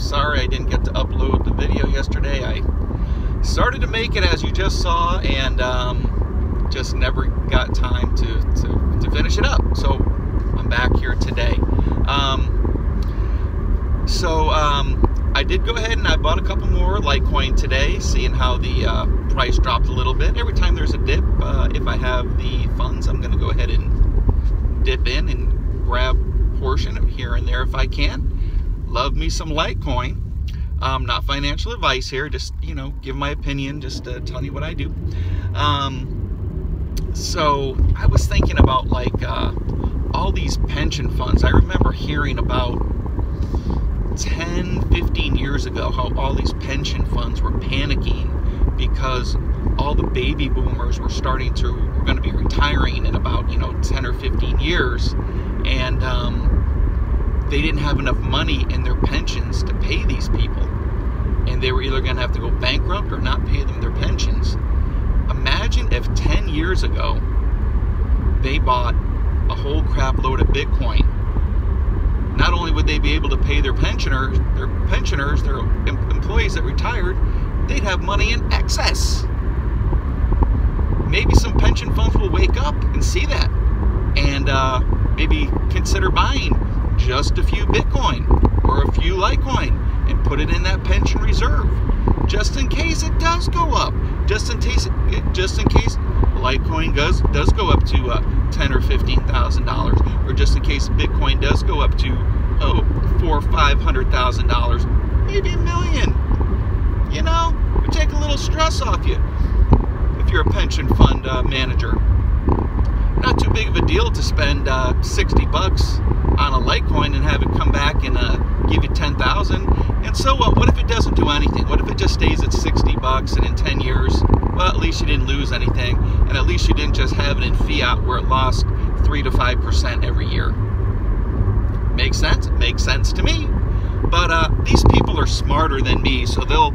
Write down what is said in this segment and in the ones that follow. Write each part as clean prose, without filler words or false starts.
sorry I didn't get to upload the video yesterday. I started to make it, as you just saw, and just never got time to finish it up. So I'm back here today. I did go ahead and I bought a couple more Litecoin today, seeing how the price dropped a little bit. Every time there's a dip, if I have the funds, I'm going to go ahead and dip in and grab a portion here and there if I can. Love me some Litecoin. Not financial advice here, just, you know, give my opinion, just telling you what I do. So I was thinking about, like, all these pension funds. I remember hearing about 10, 15 years ago how all these pension funds were panicking because all the baby boomers were going to be retiring in about, 10 or 15 years, and they didn't have enough money in their pensions to pay these people, and they were either going to have to go bankrupt or not pay them their pensions. Imagine if 10 years ago they bought a whole crap load of Bitcoin. Not only would they be able to pay their pensioners, their employees that retired, they'd have money in excess. Maybe some pension funds will wake up and see that, and maybe consider buying just a few Bitcoin or a few Litecoin and put it in that pension reserve, just in case it does go up, just in case Litecoin does go up to $10,000 or $15,000, or just in case Bitcoin does go up to $400,000 or $500,000, maybe $1 million. It would take a little stress off you if you're a pension fund manager. Not too big of a deal to spend $60 on a Litecoin and have it come back and give you $10,000. And so what? What if it doesn't do anything? What if it just stays at $60 and in 10 years, well, at least you didn't lose anything, and at least you didn't just have it in fiat where it lost 3 to 5% every year. Makes sense? It makes sense to me. But these people are smarter than me, so they'll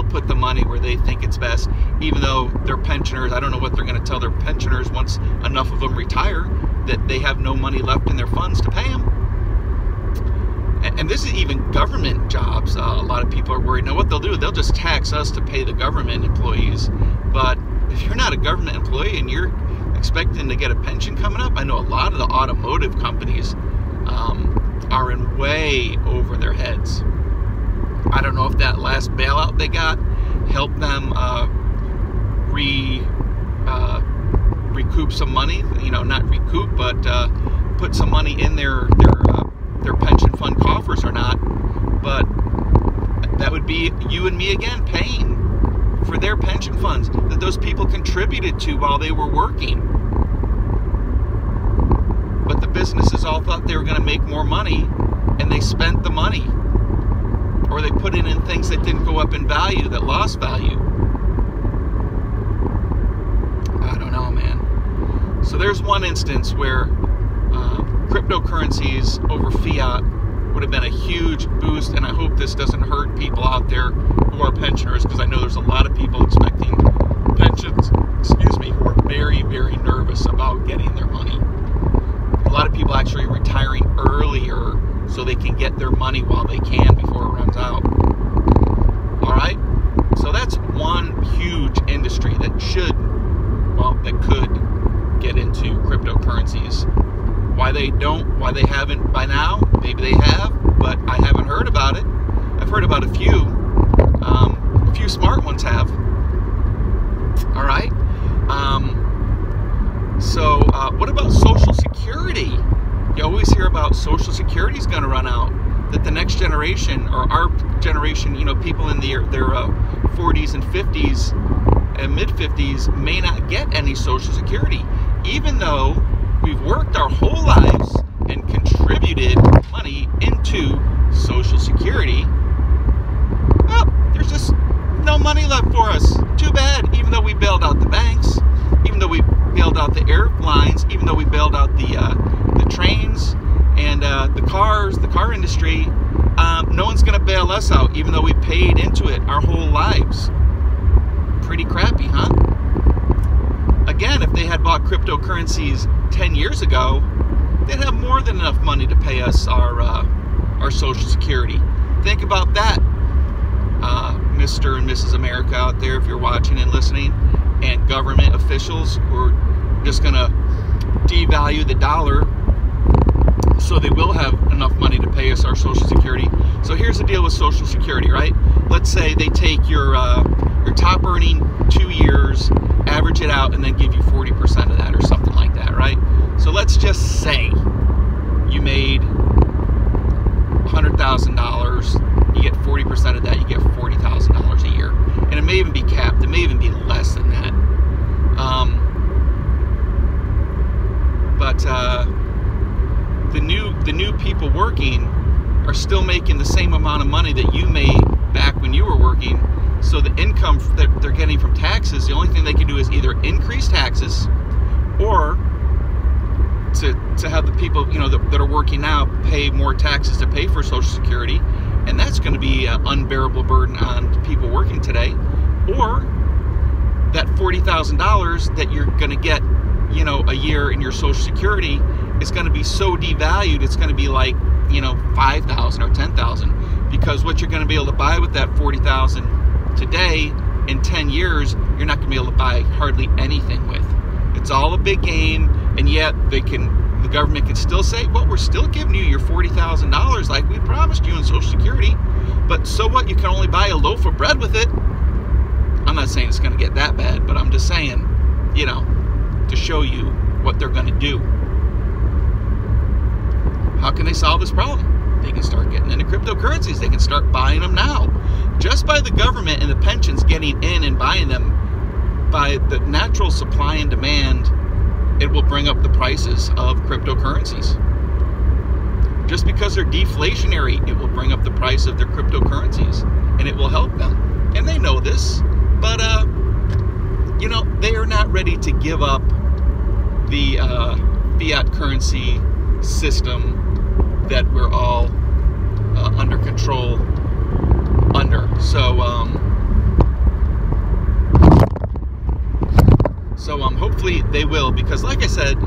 put the money where they think it's best, even though their pensioners, I don't know what they're going to tell their pensioners once enough of them retire, that they have no money left in their funds to pay them. And this is even government jobs. A lot of people are worried. Now what they'll do, they'll just tax us to pay the government employees. But if you're not a government employee and you're expecting to get a pension coming up, I know a lot of the automotive companies are in way over their heads. I don't know if that last bailout they got helped them recoup some money. Not recoup, but put some money in their pension fund coffers or not. But that would be you and me again paying for their pension funds that those people contributed to while they were working. But the businesses all thought they were going to make more money, and they spent the money. Or they put it in things that didn't go up in value, that lost value. I don't know, man. So there's one instance where cryptocurrencies over fiat would have been a huge boost, and I hope this doesn't hurt people out there who are pensioners, because I know there's a lot of people expecting pensions, who are very, very nervous about getting their money. A lot of people actually retiring earlier so they can get their money while they can before it runs out. All right? So that's one huge industry that could get into cryptocurrencies. Why they haven't by now, maybe they have, but I haven't heard about it. I've heard about a few smart ones have. All right? What about Social Security? You always hear about Social Security is going to run out, that the next generation, or our generation, people in their 40s and 50s and mid-50s may not get any Social Security, even though we've worked our whole lives and contributed money into Social Security. Well, there's just no money left for us. Too bad. Even though we bailed out the banks, even though we bailed out the airlines, even though we bailed out the trains and the car industry, no one's going to bail us out, even though we paid into it our whole lives. Pretty crappy, huh? Again, if they had bought cryptocurrencies 10 years ago, they'd have more than enough money to pay us our Social Security. Think about that, Mr. and Mrs. America out there, if you're watching and listening, and government officials who are just going to devalue the dollar so they will have enough money to pay us our Social Security. So here's the deal with Social Security, right? Let's say they take your top earning 2 years, average it out, and then give you 40% of that or something like that, right? So let's just say you made $100,000, you get 40% of that, you get $40,000 a year. And it may even be capped, it may even be less than that. But the new people working are still making the same amount of money that you made back when you were working. So the income that they're getting from taxes, the only thing they can do is either increase taxes or to have the people, you know, that are working now pay more taxes to pay for Social Security, and that's going to be an unbearable burden on people working today. Or that $40,000 that you're going to get, you know, a year in your Social Security is going to be so devalued, it's going to be like, you know, $5,000 or $10,000, because what you're going to be able to buy with that $40,000 today, in 10 years, you're not going to be able to buy hardly anything with. It's all a big game, and yet the government can still say, well, we're still giving you your $40,000 like we promised you in Social Security, but so what? You can only buy a loaf of bread with it. I'm not saying it's going to get that bad, but I'm just saying, you know, to show you what they're going to do. How can they solve this problem? They can start getting into cryptocurrencies. They can start buying them now. Just by the government and the pensions getting in and buying them, by the natural supply and demand, it will bring up the prices of cryptocurrencies. Just because they're deflationary, it will bring up the price of their cryptocurrencies, and it will help them. And they know this, but you know, they are not ready to give up the fiat currency system that we're all under control under. So hopefully they will, because like I said,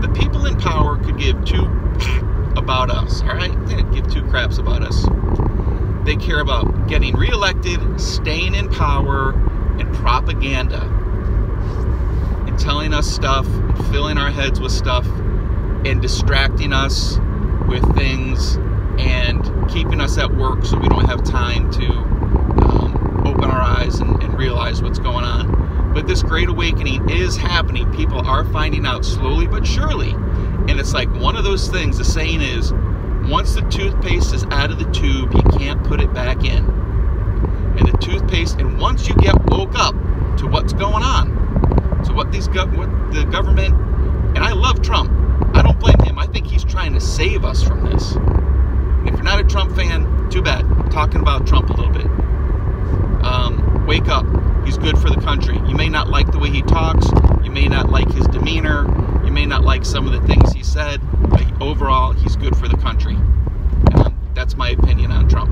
the people in power could give two about us, all right? They don't give two craps about us. They care about getting reelected, staying in power, and propaganda, and telling us stuff, and filling our heads with stuff, and distracting us with things, and keeping us at work so we don't have time to open our eyes and realize what's going on. But this great awakening is happening. People are finding out slowly but surely. And it's like one of those things, the saying is, once the toothpaste is out of the tube, you can't put it back in. And the toothpaste, and once you get woke up to what's going on, to what the government, and I love Trump. I don't blame him. I think he's trying to save us from this. And if you're not a Trump fan, too bad. I'm talking about Trump a little bit. Wake up. He's good for the country. You may not like the way he talks. You may not like his demeanor. You may not like some of the things he said. But overall, he's good for the country. And that's my opinion on Trump.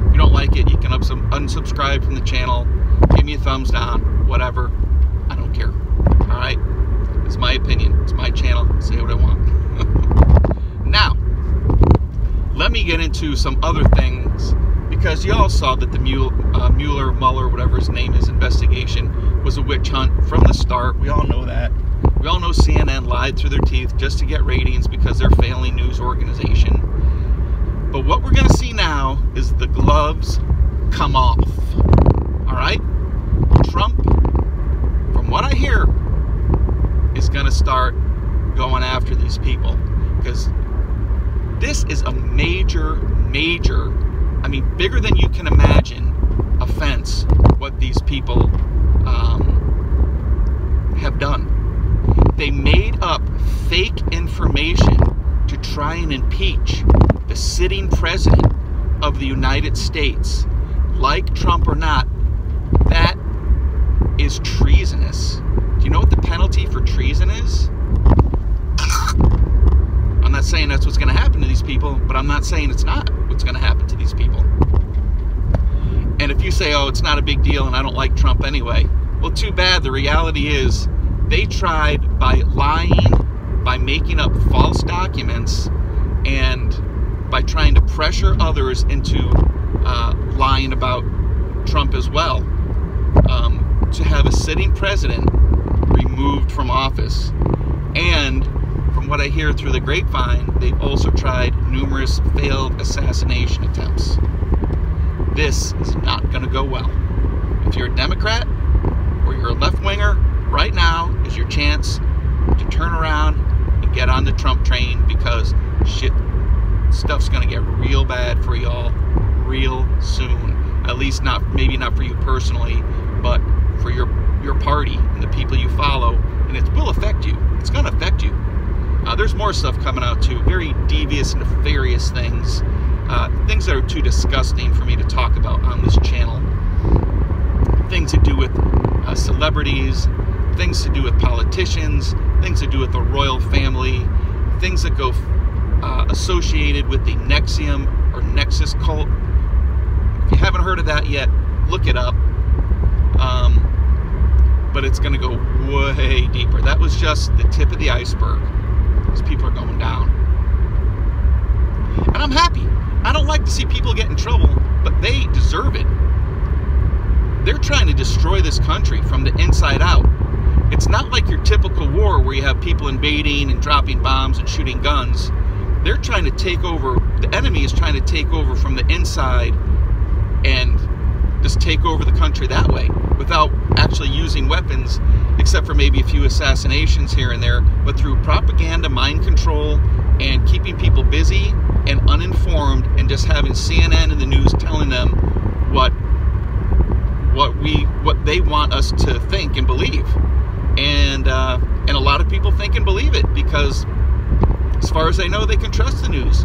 If you don't like it, you can unsubscribe from the channel. Give me a thumbs down. Whatever. I don't care. All right? It's my opinion. It's my channel. Say what I want. Now, let me get into some other things, because you all saw that the Mueller, whatever his name is, investigation was a witch hunt from the start. We all know that. We all know CNN lied through their teeth just to get ratings because they're a failing news organization. But what we're going to see now is the gloves come off. All right? Trump, from what I hear, is going to start going after these people, because this is a major, I mean, bigger than you can imagine, offense what these people have done. They made up fake information to try and impeach the sitting president of the United States. Like Trump or not, that is treasonous. Do you know what the penalty for treason is? I'm not saying that's what's going to happen to these people, but I'm not saying it's not what's going to happen to these people. And if you say, oh, it's not a big deal and I don't like Trump anyway, well, too bad. The reality is they tried by lying, by making up false documents, and by trying to pressure others into lying about Trump as well, to have a sitting president removed from office. And from what I hear through the grapevine, they've also tried numerous failed assassination attempts. This is not going to go well. If you're a Democrat or you're a left-winger, right now is your chance to turn around and get on the Trump train, because stuff's going to get real bad for y'all real soon. At least maybe not for you personally, but for your party and the people you follow, and it will affect you. It's going to affect you. There's more stuff coming out too, very devious, nefarious things, things that are too disgusting for me to talk about on this channel. Things to do with celebrities, things to do with politicians, things to do with the royal family, things that go associated with the Nexium or Nexus cult. If you haven't heard of that yet, look it up. But it's going to go way deeper. That was just the tip of the iceberg. These people are going down. And I'm happy. I don't like to see people get in trouble, but they deserve it. They're trying to destroy this country from the inside out. It's not like your typical war where you have people invading and dropping bombs and shooting guns. They're trying to take over. The enemy is trying to take over from the inside and just take over the country that way without actually using weapons, except for maybe a few assassinations here and there, but through propaganda, mind control, and keeping people busy and uninformed, and just having CNN and the news telling them what they want us to think and believe. And a lot of people think and believe it because, as far as they know, they can trust the news,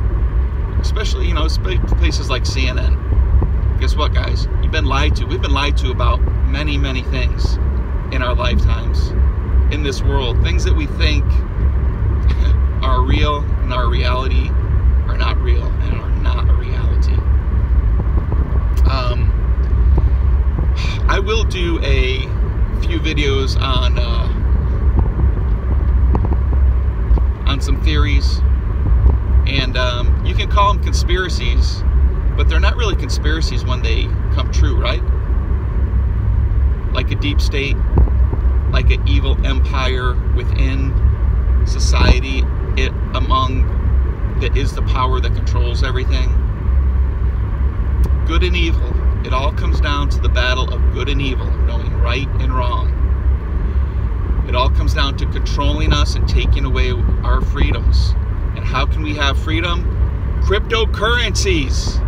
especially, you know, places like CNN. Guess what, guys? You've been lied to. We've been lied to about many, many things in our lifetimes in this world. Things that we think are real and our reality are not real and are not a reality. I will do a few videos on some theories, and you can call them conspiracies, but they're not really conspiracies when they come true, right? Like a deep state, like an evil empire within society, that is the power that controls everything. Good and evil. It all comes down to the battle of good and evil, knowing right and wrong. It all comes down to controlling us and taking away our freedoms. And how can we have freedom? Cryptocurrencies.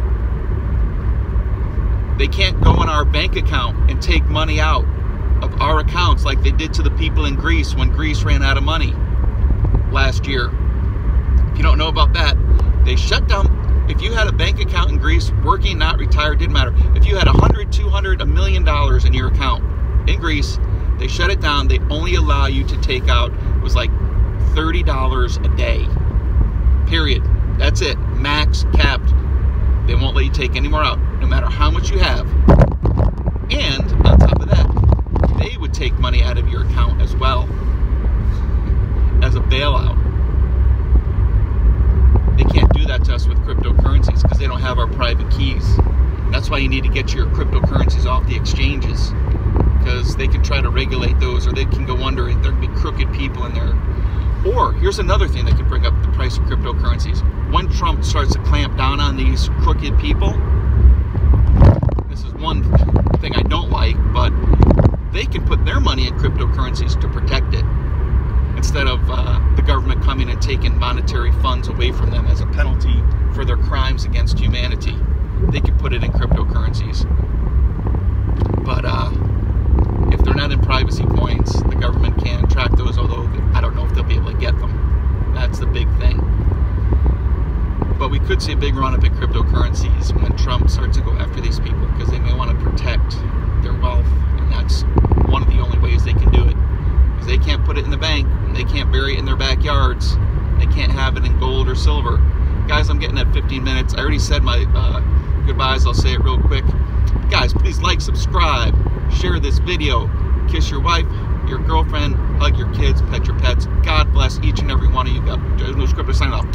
They can't go in our bank account and take money out of our accounts like they did to the people in Greece when Greece ran out of money last year. If you don't know about that, they shut down. If you had a bank account in Greece, working, not retired, didn't matter. If you had $100, $200, $1 million in your account in Greece, they shut it down. They only allow you to take out, it was like $30 a day. Period. That's it. Max, capped. They won't let you take any more out, no matter how much you have. And on top of that, they would take money out of your account as well as a bailout. They can't do that to us with cryptocurrencies because they don't have our private keys. That's why you need to get your cryptocurrencies off the exchanges, because they can try to regulate those, or they can go under it. There can be crooked people in there. Or here's another thing that could bring up the price of cryptocurrencies. When Trump starts to clamp down on these crooked people, this is one thing I don't like, but they can put their money in cryptocurrencies to protect it, instead of the government coming and taking monetary funds away from them as a penalty for their crimes against humanity. They can put it in cryptocurrencies. But if they're not in privacy coins, the government can track those, although I don't know if they'll be able to get them. That's the big thing. But we could see a big run-up in cryptocurrencies when Trump starts to go after these people, because they may want to protect their wealth, and that's one of the only ways they can do it. Because they can't put it in the bank, and they can't bury it in their backyards, they can't have it in gold or silver. Guys, I'm getting at 15 minutes. I already said my goodbyes. I'll say it real quick. Guys, please like, subscribe, share this video, kiss your wife, your girlfriend, hug your kids, pet your pets. God bless each and every one of you. No script, sign off.